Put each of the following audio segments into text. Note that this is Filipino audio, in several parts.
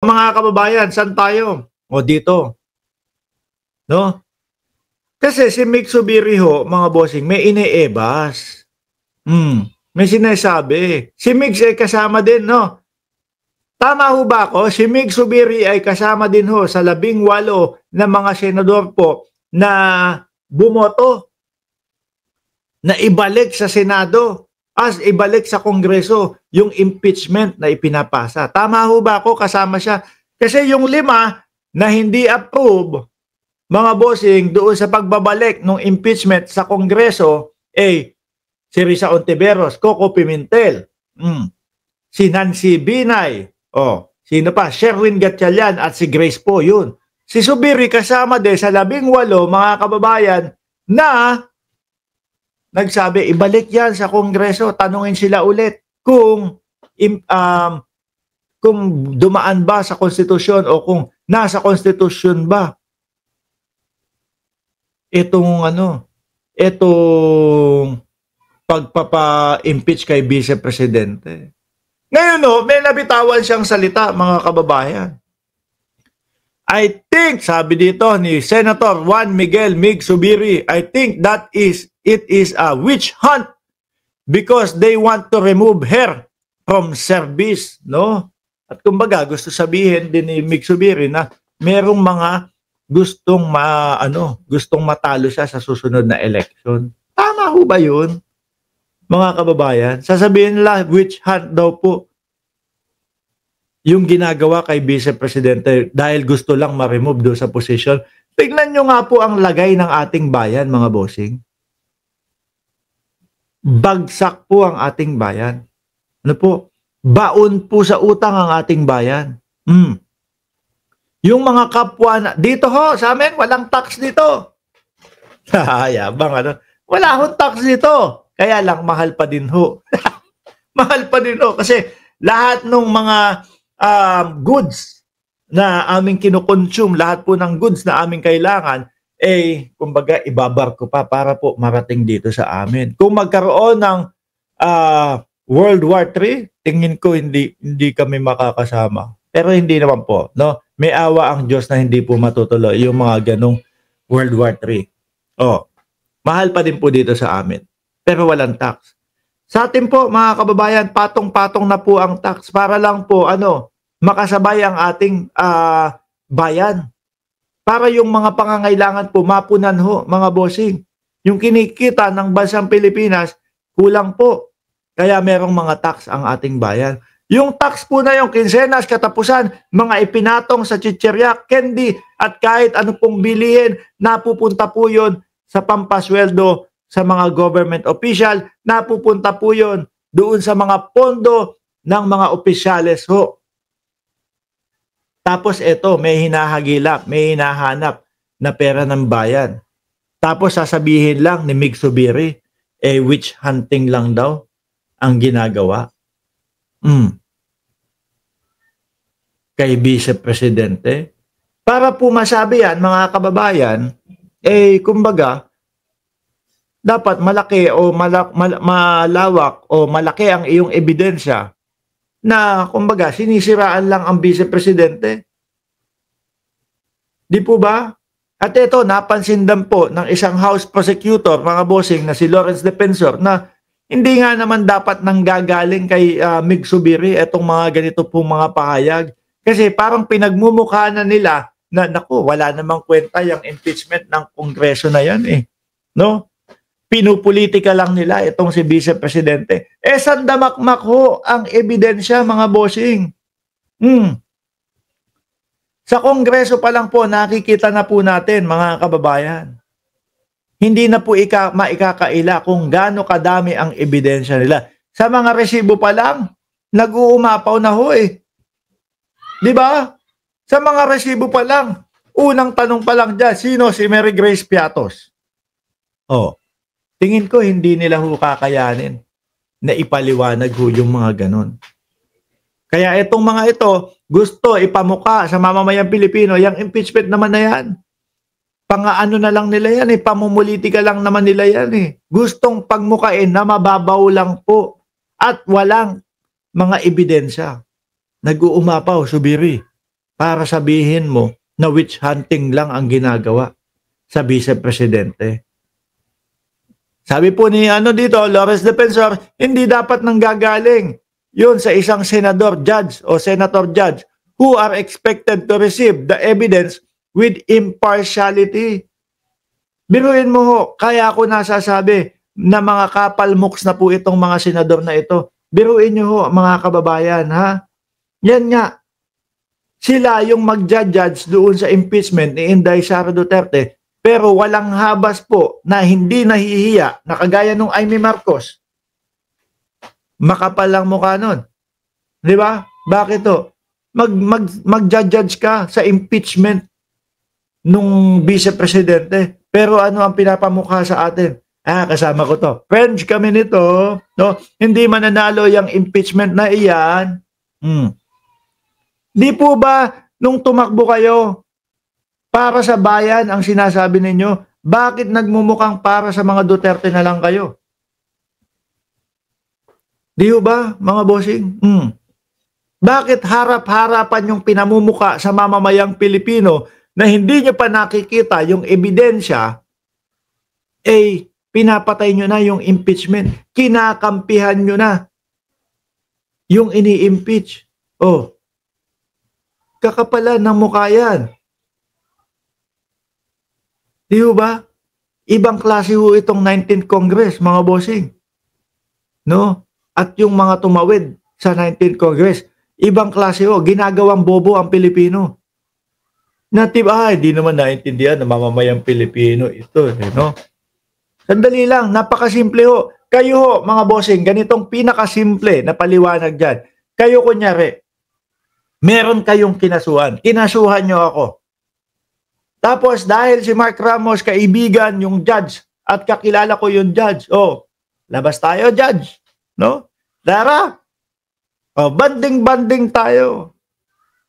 Mga kababayan, saan tayo? O dito, no? Kasi si Mick Zubiri ho, mga bossing, may iniebas. May sinasabi. Si Mick ay kasama din, no? Tama ho ba ako? Si Mick Zubiri ay kasama din ho sa 18 na mga senador po na bumoto na ibalik sa Senado as ibalik sa Kongreso yung impeachment na ipinapasa. Tama ho ba ako? Kasama siya. Kasi yung 5 na hindi approve, mga bossing, doon sa pagbabalik ng impeachment sa Kongreso, si Risa Ontiveros, Coco Pimentel, si Nancy Binay, sino pa? Sherwin Gatchalian at si Grace po, yun. Si Zubiri kasama din sa 18, mga kababayan, na nagsabi, ibalik yan sa Kongreso, tanungin sila ulit kung dumaan ba sa konstitusyon o kung nasa konstitusyon ba itong pagpapa-impeach kay Vice Presidente. Ngayon may nabitawan siyang salita, mga kababayan. I think, sabi dito ni Senator Juan Miguel Mig Zubiri, I think it is a witch hunt because they want to remove her from service, no? At kumbaga, gusto sabihin din ni Mig Zubiri na merong mga gustong matalo siya sa susunod na election. Tama ho ba yun, mga kababayan? Sasabihin nila, witch hunt daw po yung ginagawa kay Vice Presidente dahil gusto lang ma-remove doon sa position. Tignan nyo nga po ang lagay ng ating bayan, mga bossing. Bagsak po ang ating bayan. Ano po? Baon po sa utang ang ating bayan. Yung mga kapwa na, dito ho, sa amin, walang tax dito. Yabang, wala hong tax dito. Kaya lang, mahal pa din ho. Mahal pa din ho. Kasi lahat ng mga goods na aming kinukonsume, lahat po ng goods na aming kailangan, kumbaga, ibabarko pa para po marating dito sa amin. Kung magkaroon ng World War III, tingin ko hindi kami makakasama. Pero hindi naman po, no? May awa ang Diyos na hindi po matutuloy yung mga ganong World War III. Mahal pa din po dito sa amin. Pero walang tax. Sa atin po, mga kababayan, patong-patong na po ang tax para lang po, makasabay ang ating bayan. Para yung mga pangangailangan po, mapunan ho, mga bossing. Yung kinikita ng bansang Pilipinas, kulang po. Kaya merong mga tax ang ating bayan. Yung tax po na yung kinsenas, katapusan, mga ipinatong sa chicherya, candy, at kahit ano pong bilihin, napupunta po yun sa pampasweldo sa mga government official, napupunta po yun doon sa mga pondo ng mga opisyales ho. Tapos may hinahagilap, may hinahanap na pera ng bayan. Tapos sasabihin lang ni Mig Zubiri, witch hunting lang daw ang ginagawa. Kay Vice Presidente. Para po masabi yan, mga kababayan, kumbaga, dapat malaki o malawak o malaki ang iyong ebidensya na, kumbaga, sinisiraan lang ang Vice Presidente. Di po ba? At ito, napansin din po ng isang House Prosecutor, mga bossing, na si Lawrence Defensor, na hindi nga naman dapat nanggagaling kay Mig Zubiri itong mga ganito pong mga pahayag. Kasi parang pinagmumukha na nila na, naku, wala namang kwenta yung impeachment ng Kongreso na yan no? Pinupolitika lang nila itong si Vice Presidente. Sandamakmak ho ang ebidensya, mga bossing. Sa Kongreso pa lang po, nakikita na po natin, mga kababayan. Hindi na po maikakaila kung gaano kadami ang ebidensya nila. Sa mga resibo pa lang, nag-uumapaw na ho Di ba? Sa mga resibo pa lang, unang tanong pa lang dyan, sino si Mary Grace Piatos? Tingin ko hindi nila ho kakayanin na ipaliwanag ho yung mga ganon. Kaya itong mga ito, gusto ipamuka sa mamamayang Pilipino, yung impeachment naman na yan. Pang-ano na lang nila yan pamumulitika lang naman nila yan Gustong pagmukain na mababaw lang po at walang mga ebidensya. Nag-uumapaw, Zubiri. para sabihin mo na witch hunting lang ang ginagawa sa Vice Presidente. Sabi po ni dito, Lawrence Defensor, hindi dapat nanggagaling yun sa isang senador judge o senator judge who are expected to receive the evidence with impartiality. Biruin mo ho, kaya ako nasasabi na mga kapalmuks na po itong mga senador na ito. Biruin nyo ho, mga kababayan, ha? Yan nga. Sila yung mag-judge doon sa impeachment ni Inday Sara Duterte, pero walang habas po na hindi nahihiya na kagaya nung Amy Marcos. Makapal lang mukha nun. Di ba? Bakit to? Mag-judge ka sa impeachment nung Vice Presidente, pero ano ang pinapamukha sa atin? Kasama ko to. Friends kami nito. No? Hindi mananalo yung impeachment na iyan. Di po ba nung tumakbo kayo para sa bayan ang sinasabi ninyo, bakit nagmumukhang para sa mga Duterte na lang kayo? Di ba, mga bossing? Bakit harap-harapan yung pinamumuka sa mamamayang Pilipino na hindi nyo pa nakikita yung ebidensya, pinapatay nyo na yung impeachment. Kinakampihan nyo na yung ini-impeach. Kakapalan ng mukha yan. Di ba? Ibang klase ho itong 19th Congress, mga bossing. No? At yung mga tumawid sa 19th Congress, ibang klase ho. Ginagawang bobo ang Pilipino. Di naman naintindihan na mamamayang Pilipino ito. No? Sandali lang, napakasimple ho. Kayo ho, mga bossing, ganitong pinakasimple na paliwanag dyan. Kayo kunyari, meron kayong kinasuhan. Kinasuhan nyo ako. Tapos dahil si Mark Ramos kaibigan yung judge at kakilala ko yung judge. Labas tayo, judge. No? Tara. Banding-banding tayo.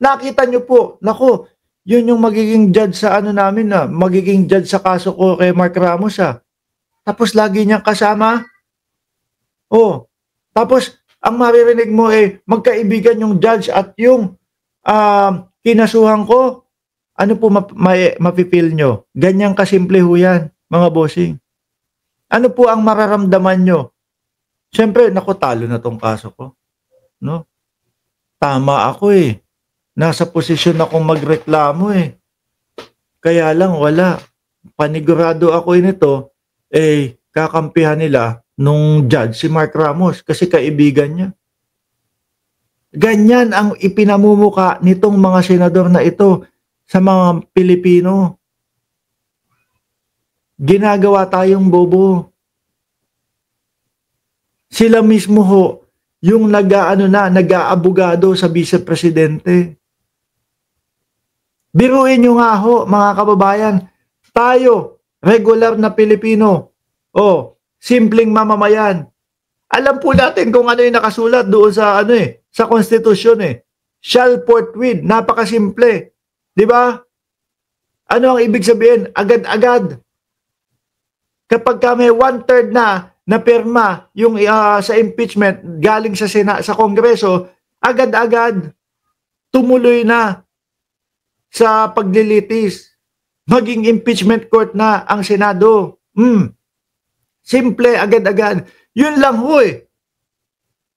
Nakita nyo po, naku, yun yung magiging judge sa namin magiging judge sa kaso ko kay Mark Ramos Tapos lagi niyang kasama. Tapos ang maririnig mo magkaibigan yung judge at yung kinasuhan ko. Ano po mapipil nyo? Ganyang kasimple ho yan, mga bossing. Ano po ang mararamdaman nyo? Siyempre, naku, talo na tong kaso ko. No? Tama ako Nasa posisyon akong magreklamo Kaya lang, wala. Panigurado ako nito, kakampihan nila nung judge si Mark Ramos kasi kaibigan niya. Ganyan ang ipinamumuka nitong mga senador na ito sa mga Pilipino. Ginagawa tayong bobo. Sila mismo ho, yung nag-aabogado sa Vice Presidente. Biruin nyo nga ho, mga kababayan, tayo, regular na Pilipino, simpleng mamamayan. Alam po natin kung ano yung nakasulat doon sa sa konstitusyon Shall forthwith, napakasimple. Di ba? Ano ang ibig sabihin? Agad-agad. Kapag may 1/3 na pirma yung sa impeachment galing sa Kongreso, agad-agad tumuloy na sa paglilitis. Maging impeachment court na ang Senado. Simple, agad-agad. Yun lang ho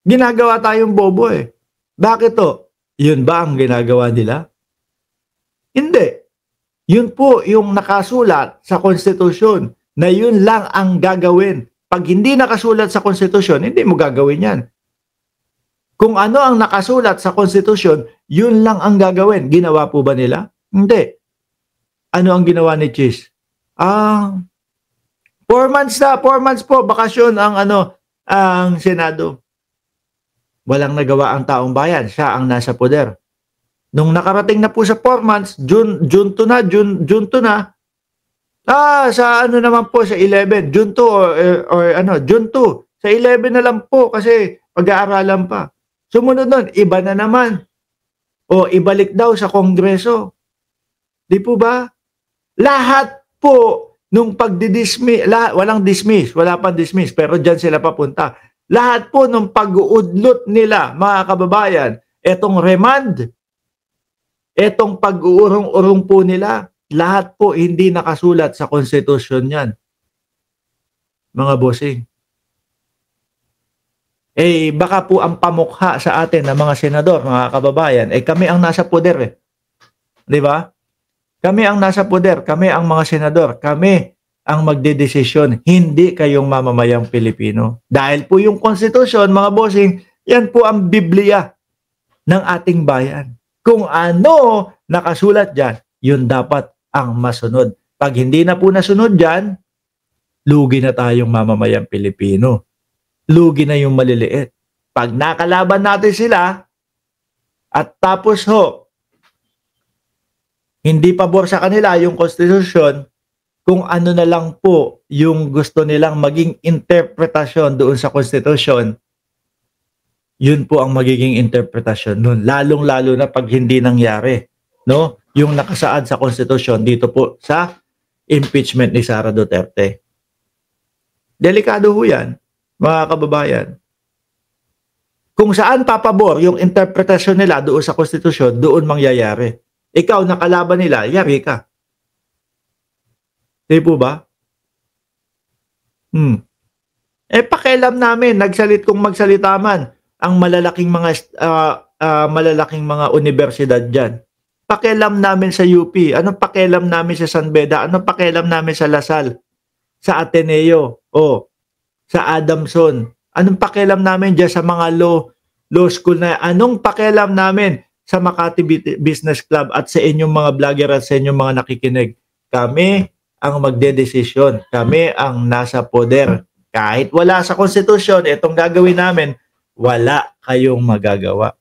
Ginagawa tayong bobo Bakit to? Yun ba ang ginagawa nila? Hindi. Yun po yung nakasulat sa konstitusyon na yun lang ang gagawin. Pag hindi nakasulat sa konstitusyon, hindi mo gagawin yan. Kung ano ang nakasulat sa konstitusyon, yun lang ang gagawin. Ginawa po ba nila? Hindi. Ano ang ginawa ni Chis? 4 months na, 4 months po, bakasyon ang Senado. Walang nagawa ang taong bayan, siya ang nasa poder. Nung nakarating na po sa 4 months, June 2 na, sa naman po, sa 11, June 2 or June 2, sa 11 na lang po kasi pag-aaralan pa. Sumunod nun, iba na naman. Ibalik daw sa Kongreso. Di po ba? Lahat po nung pagdidismiss, walang dismiss, wala pang dismiss, pero dyan sila papunta. Lahat po nung pag-uudlot nila, mga kababayan, etong remand, Etong pag-uurong-urong po nila, lahat po hindi nakasulat sa konstitusyon yan, mga bossing. Eh, baka po ang pamukha sa atin ng mga senador, mga kababayan, eh kami ang nasa poder eh. Di ba? Kami ang nasa poder, kami ang mga senador, kami ang magdedesisyon, hindi kayong mamamayang Pilipino. Dahil po yung konstitusyon, mga bossing, yan po ang Biblia ng ating bayan. Kung ano nakasulat dyan, yun dapat ang masunod. Pag hindi na po nasunod dyan, lugi na tayong mamamayang Pilipino. Lugi na yung maliliit. Pag nakalaban natin sila, at tapos hindi pabor sa kanila yung konstitusyon, kung ano na lang po yung gusto nilang maging interpretasyon doon sa konstitusyon, yun po ang magiging interpretasyon nun. Lalong-lalo na pag hindi nangyari, no? Yung nakasaad sa konstitusyon dito po sa impeachment ni Sara Duterte. Delikado ho yan, mga kababayan. Kung saan papabor yung interpretasyon nila doon sa konstitusyon, doon mangyayari. Ikaw, nakalaban nila, yari ka. Di po ba? Eh, pakialam namin, kung magsalita man, ang malalaking mga universidad dyan. Pakialam namin sa UP. Anong pakialam namin sa San Beda? Anong pakialam namin sa Lasal? Sa Ateneo? O sa Adamson? Anong pakialam namin dyan sa mga law school na? Anong pakialam namin sa Makati Business Club at sa inyong mga vlogger at sa inyong mga nakikinig? Kami ang magdedesisyon. Kami ang nasa poder. Kahit wala sa konstitusyon, itong gagawin namin, wala kayong magagawa.